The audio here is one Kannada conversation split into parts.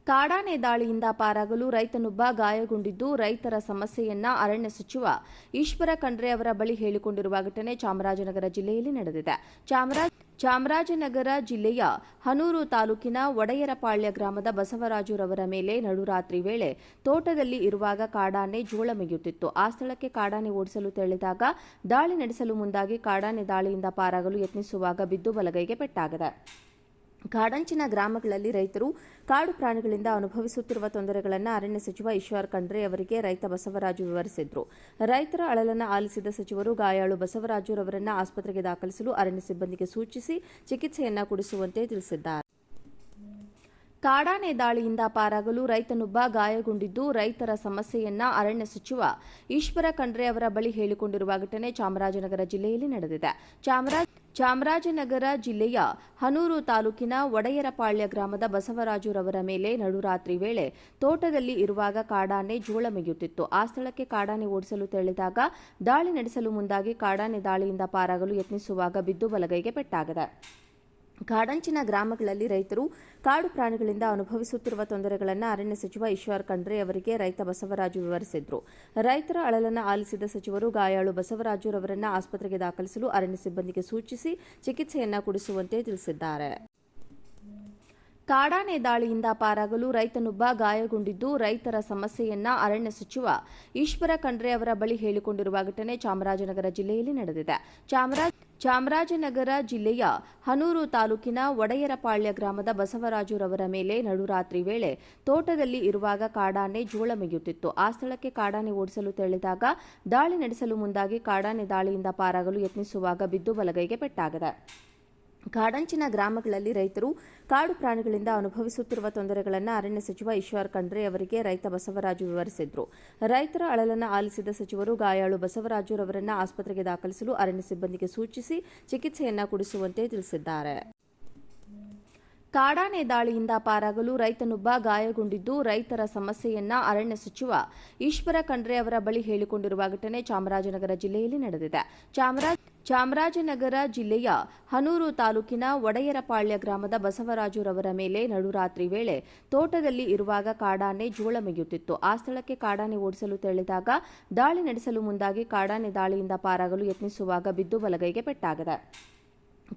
ಕಾಡಾನೆ ದಾಳಿಯಿಂದ ಪಾರಾಗಲು ರೈತನೊಬ್ಬ ಗಾಯಗೊಂಡಿದ್ದು, ರೈತರ ಸಮಸ್ಯೆಯನ್ನ ಅರಣ್ಯ ಸಚಿವ ಈಶ್ವರ ಖಂಡ್ರೆ ಅವರ ಬಳಿ ಹೇಳಿಕೊಂಡಿರುವ ಘಟನೆ ಚಾಮರಾಜನಗರ ಜಿಲ್ಲೆಯಲ್ಲಿ ನಡೆದಿದೆ. ಚಾಮರಾಜನಗರ ಜಿಲ್ಲೆಯ ಹನೂರು ತಾಲೂಕಿನ ಒಡೆಯರಪಾಳ್ಯ ಗ್ರಾಮದ ಬಸವರಾಜುರವರ ಮೇಲೆ ನಡುರಾತ್ರಿ ವೇಳೆ ತೋಟದಲ್ಲಿ ಇರುವಾಗ ಕಾಡಾನೆ ಜೋಳ ಮೇಯುತ್ತಿತ್ತು. ಆ ಸ್ಥಳಕ್ಕೆ ಕಾಡಾನೆ ಓಡಿಸಲು ತೆರಳಿದಾಗ ದಾಳಿ ನಡೆಸಲು ಮುಂದಾಗಿ ಕಾಡಾನೆ ದಾಳಿಯಿಂದ ಪಾರಾಗಲು ಯತ್ನಿಸುವಾಗ ಬಿದ್ದು ಬಲಗೈಗೆ ಪೆಟ್ಟಾಗಿದೆ. ಕಾಡಂಚಿನ ಗ್ರಾಮಗಳಲ್ಲಿ ರೈತರು ಕಾಡು ಪ್ರಾಣಿಗಳಿಂದ ಅನುಭವಿಸುತ್ತಿರುವ ತೊಂದರೆಗಳನ್ನು ಅರಣ್ಯ ಸಚಿವ ಈಶ್ವರ ಖಂಡ್ರೆ ಅವರಿಗೆ ರೈತ ಬಸವರಾಜು ವಿವರಿಸಿದರು. ರೈತರ ಅಳಲನ್ನು ಆಲಿಸಿದ ಸಚಿವರು ಗಾಯಾಳು ಬಸವರಾಜುರವರನ್ನು ಆಸ್ಪತ್ರೆಗೆ ದಾಖಲಿಸಲು ಅರಣ್ಯ ಸಿಬ್ಬಂದಿಗೆ ಸೂಚಿಸಿ ಚಿಕಿತ್ಸೆಯನ್ನ ಕೊಡಿಸುವಂತೆ ತಿಳಿಸಿದ್ದಾರೆ. ಕಾಡಾನೆ ದಾಳಿಯಿಂದ ಪಾರಾಗಲು ರೈತನೊಬ್ಬ ಗಾಯಗೊಂಡಿದ್ದು, ರೈತರ ಸಮಸ್ಯೆಯನ್ನ ಅರಣ್ಯ ಸಚಿವ ಈಶ್ವರ ಖಂಡ್ರೆ ಅವರ ಬಳಿ ಹೇಳಿಕೊಂಡಿರುವ ಘಟನೆ ಚಾಮರಾಜನಗರ ಜಿಲ್ಲೆಯಲ್ಲಿ ನಡೆದಿದೆ. ಚಾಮರಾಜನಗರ ಜಿಲ್ಲೆಯ ಹನೂರು ತಾಲೂಕಿನ ಒಡೆಯರಪಾಳ್ಯ ಗ್ರಾಮದ ಬಸವರಾಜುರವರ ಮೇಲೆ ನಡುರಾತ್ರಿ ವೇಳೆ ತೋಟದಲ್ಲಿ ಇರುವಾಗ ಕಾಡಾನೆ ಜೋಳ ಮೇಯುತ್ತಿತ್ತು. ಆ ಸ್ಥಳಕ್ಕೆ ಕಾಡಾನೆ ಓಡಿಸಲು ತೆರಳಿದಾಗ ದಾಳಿ ನಡೆಸಲು ಮುಂದಾಗಿ ಕಾಡಾನೆ ದಾಳಿಯಿಂದ ಪಾರಾಗಲು ಯತ್ನಿಸುವಾಗ ಬಿದ್ದು ಬಲಗೈಗೆ ಪೆಟ್ಟಾಗಿದೆ. ಕಾಡಂಚಿನ ಗ್ರಾಮಗಳಲ್ಲಿ ರೈತರು ಕಾಡು ಪ್ರಾಣಿಗಳಿಂದ ಅನುಭವಿಸುತ್ತಿರುವ ತೊಂದರೆಗಳನ್ನು ಅರಣ್ಯ ಸಚಿವ ಈಶ್ವರ ಖಂಡ್ರೆ ಅವರಿಗೆ ರೈತ ಬಸವರಾಜು ವಿವರಿಸಿದರು. ರೈತರ ಅಳಲನ್ನು ಆಲಿಸಿದ ಸಚಿವರು ಗಾಯಾಳು ಬಸವರಾಜುರವರನ್ನು ಆಸ್ಪತ್ರೆಗೆ ದಾಖಲಿಸಲು ಅರಣ್ಯ ಸಿಬ್ಬಂದಿಗೆ ಸೂಚಿಸಿ ಚಿಕಿತ್ಸೆಯನ್ನ ಕೊಡಿಸುವಂತೆ ತಿಳಿಸಿದ್ದಾರೆ. ಕಾಡಾನೆ ದಾಳಿಯಿಂದ ಪಾರಾಗಲು ರೈತನೊಬ್ಬ ಗಾಯಗೊಂಡಿದ್ದು, ರೈತರ ಸಮಸ್ಯೆಯನ್ನ ಅರಣ್ಯ ಸಚಿವ ಈಶ್ವರ ಖಂಡ್ರೆ ಅವರ ಬಳಿ ಹೇಳಿಕೊಂಡಿರುವ ಘಟನೆ ಚಾಮರಾಜನಗರ ಜಿಲ್ಲೆಯಲ್ಲಿ ನಡೆದಿದೆ. ಚಾಮರಾಜನಗರ ಜಿಲ್ಲೆಯ ಹನೂರು ತಾಲೂಕಿನ ಒಡೆಯರಪಾಳ್ಯ ಗ್ರಾಮದ ಬಸವರಾಜುರವರ ಮೇಲೆ ನಡುರಾತ್ರಿ ವೇಳೆ ತೋಟದಲ್ಲಿ ಇರುವಾಗ ಕಾಡಾನೆ ಜೋಳ ಮೇಯುತ್ತಿತ್ತು. ಆ ಸ್ಥಳಕ್ಕೆ ಕಾಡಾನೆ ಓಡಿಸಲು ತೆರಳಿದಾಗ ದಾಳಿ ನಡೆಸಲು ಮುಂದಾಗಿ ಕಾಡಾನೆ ದಾಳಿಯಿಂದ ಪಾರಾಗಲು ಯತ್ನಿಸುವಾಗ ಬಿದ್ದು ಬಲಗೈಗೆ ಪೆಟ್ಟಾಗಿದೆ. ಕಾಡಂಚಿನ ಗ್ರಾಮಗಳಲ್ಲಿ ರೈತರು ಕಾಡು ಪ್ರಾಣಿಗಳಿಂದ ಅನುಭವಿಸುತ್ತಿರುವ ತೊಂದರೆಗಳನ್ನು ಅರಣ್ಯ ಸಚಿವ ಈಶ್ವರ ಖಂಡ್ರೆ ಅವರಿಗೆ ರೈತ ಬಸವರಾಜು ವಿವರಿಸಿದರು. ರೈತರ ಅಳಲನ್ನು ಆಲಿಸಿದ ಸಚಿವರು ಗಾಯಾಳು ಬಸವರಾಜುರವರನ್ನು ಆಸ್ಪತ್ರೆಗೆ ದಾಖಲಿಸಲು ಅರಣ್ಯ ಸಿಬ್ಬಂದಿಗೆ ಸೂಚಿಸಿ ಚಿಕಿತ್ಸೆಯನ್ನ ಕೊಡಿಸುವಂತೆ ತಿಳಿಸಿದ್ದಾರೆ. ಕಾಡಾನೆ ದಾಳಿಯಿಂದ ಪಾರಾಗಲು ರೈತನೊಬ್ಬ ಗಾಯಗೊಂಡಿದ್ದು, ರೈತರ ಸಮಸ್ಯೆಯನ್ನ ಅರಣ್ಯ ಸಚಿವ ಈಶ್ವರ ಖಂಡ್ರೆ ಅವರ ಬಳಿ ಹೇಳಿಕೊಂಡಿರುವ ಘಟನೆ ಚಾಮರಾಜನಗರ ಜಿಲ್ಲೆಯಲ್ಲಿ ನಡೆದಿದೆ. ಚಾಮರಾಜನಗರ ಜಿಲ್ಲೆಯ ಹನೂರು ತಾಲೂಕಿನ ಒಡೆಯರಪಾಳ್ಯ ಗ್ರಾಮದ ಬಸವರಾಜುರವರ ಮೇಲೆ ನಡುರಾತ್ರಿ ವೇಳೆ ತೋಟದಲ್ಲಿ ಇರುವಾಗ ಕಾಡಾನೆ ಜೋಳ ಮೇಯುತ್ತಿತ್ತು. ಆ ಸ್ಥಳಕ್ಕೆ ಕಾಡಾನೆ ಓಡಿಸಲು ತೆರಳಿದಾಗ ದಾಳಿ ನಡೆಸಲು ಮುಂದಾಗಿ ಕಾಡಾನೆ ದಾಳಿಯಿಂದ ಪಾರಾಗಲು ಯತ್ನಿಸುವಾಗ ಬಿದ್ದು ಬಲಗೈಗೆ ಪೆಟ್ಟಾಗಿದೆ.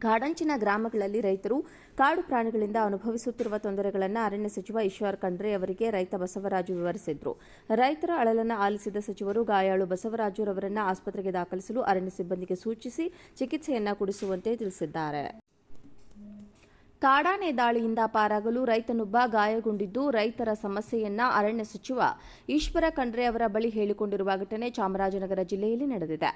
ಕಾಡಂಚಿನ ಗ್ರಾಮಗಳಲ್ಲಿ ರೈತರು ಕಾಡು ಪ್ರಾಣಿಗಳಿಂದ ಅನುಭವಿಸುತ್ತಿರುವ ತೊಂದರೆಗಳನ್ನು ಅರಣ್ಯ ಸಚಿವ ಈಶ್ವರ ಖಂಡ್ರೆ ಅವರಿಗೆ ರೈತ ಬಸವರಾಜು ವಿವರಿಸಿದರು. ರೈತರ ಅಳಲನ್ನು ಆಲಿಸಿದ ಸಚಿವರು ಗಾಯಾಳು ಬಸವರಾಜುರವರನ್ನು ಆಸ್ಪತ್ರೆಗೆ ದಾಖಲಿಸಲು ಅರಣ್ಯ ಸಿಬ್ಬಂದಿಗೆ ಸೂಚಿಸಿ ಚಿಕಿತ್ಸೆಯನ್ನ ಕೊಡಿಸುವಂತೆ ತಿಳಿಸಿದ್ದಾರೆ. ಕಾಡಾನೆ ದಾಳಿಯಿಂದ ಪಾರಾಗಲು ರೈತನೊಬ್ಬ ಗಾಯಗೊಂಡಿದ್ದು, ರೈತರ ಸಮಸ್ಯೆಯನ್ನ ಅರಣ್ಯ ಸಚಿವ ಈಶ್ವರ ಖಂಡ್ರೆ ಅವರ ಬಳಿ ಹೇಳಿಕೊಂಡಿರುವ ಘಟನೆ ಚಾಮರಾಜನಗರ ಜಿಲ್ಲೆಯಲ್ಲಿ ನಡೆದಿದೆ.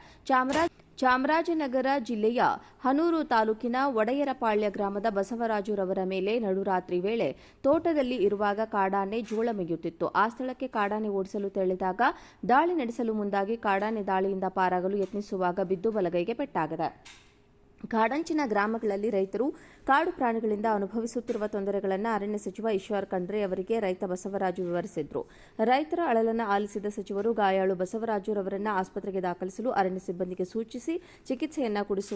ಚಾಮರಾಜನಗರ ಜಿಲ್ಲೆಯ ಹನೂರು ತಾಲೂಕಿನ ಒಡೆಯರಪಾಳ್ಯ ಗ್ರಾಮದ ಬಸವರಾಜುರವರ ಮೇಲೆ ನಡುರಾತ್ರಿ ವೇಳೆ ತೋಟದಲ್ಲಿ ಇರುವಾಗ ಕಾಡಾನೆ ಜೋಳ ಮೇಯುತ್ತಿತ್ತು. ಆ ಸ್ಥಳಕ್ಕೆ ಕಾಡಾನೆ ಓಡಿಸಲು ತೆರಳಿದಾಗ ದಾಳಿ ನಡೆಸಲು ಮುಂದಾಗಿ ಕಾಡಾನೆ ದಾಳಿಯಿಂದ ಪಾರಾಗಲು ಯತ್ನಿಸುವಾಗ ಬಿದ್ದು ಬಲಗೈಗೆ ಪೆಟ್ಟಾಗಿದೆ. ಕಾಡಂಚಿನ ಗ್ರಾಮಗಳಲ್ಲಿ ರೈತರು ಕಾಡು ಪ್ರಾಣಿಗಳಿಂದ ಅನುಭವಿಸುತ್ತಿರುವ ತೊಂದರೆಗಳನ್ನು ಅರಣ್ಯ ಸಚಿವ ಈಶ್ವರ ಖಂಡ್ರೆ ಅವರಿಗೆ ರೈತ ಬಸವರಾಜು ವಿವರಿಸಿದರು. ರೈತರ ಅಳಲನ್ನು ಆಲಿಸಿದ ಸಚಿವರು ಗಾಯಾಳು ಬಸವರಾಜುರವರನ್ನು ಆಸ್ಪತ್ರೆಗೆ ದಾಖಲಿಸಲು ಅರಣ್ಯ ಸಿಬ್ಬಂದಿಗೆ ಸೂಚಿಸಿ ಚಿಕಿತ್ಸೆಯನ್ನ ಕೊಡಿಸುವಂತೆ